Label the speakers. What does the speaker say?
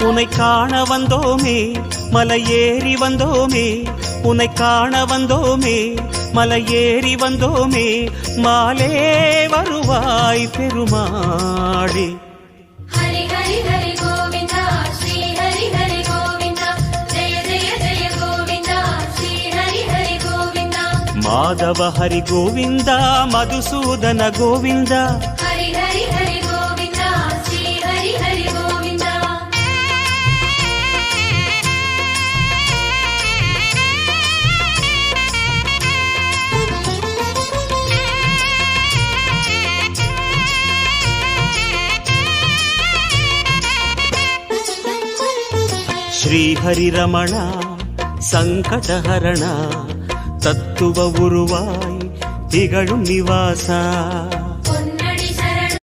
Speaker 1: உன்னை காண வந்தோமே மலையேறி வந்தோமே, உன்னை காண வந்தோமே மலையேறி வந்தோமே, மாலே வருவாய் பெருமாளே.
Speaker 2: ஹரி ஹரி ஹரி கோவிந்தா ஸ்ரீ ஹரி ஹரி கோவிந்தா, ஜெய ஜெய ஜெய கோவிந்தா ஸ்ரீ ஹரி ஹரி கோவிந்தா.
Speaker 1: மாதவ ஹரி கோவிந்தா மதுசூதன கோவிந்தா,
Speaker 2: ஹரி ஹரி ஹரி கோவிந்தா ஸ்ரீ ஹரி ஹரி கோவிந்தா.
Speaker 1: ಶ್ರೀ ಹರಿರಮಣ ಸಂಕಟಹರಣ, ತತ್ತುವ ಉರುವಾಯ್ திகழும் நிவாசா.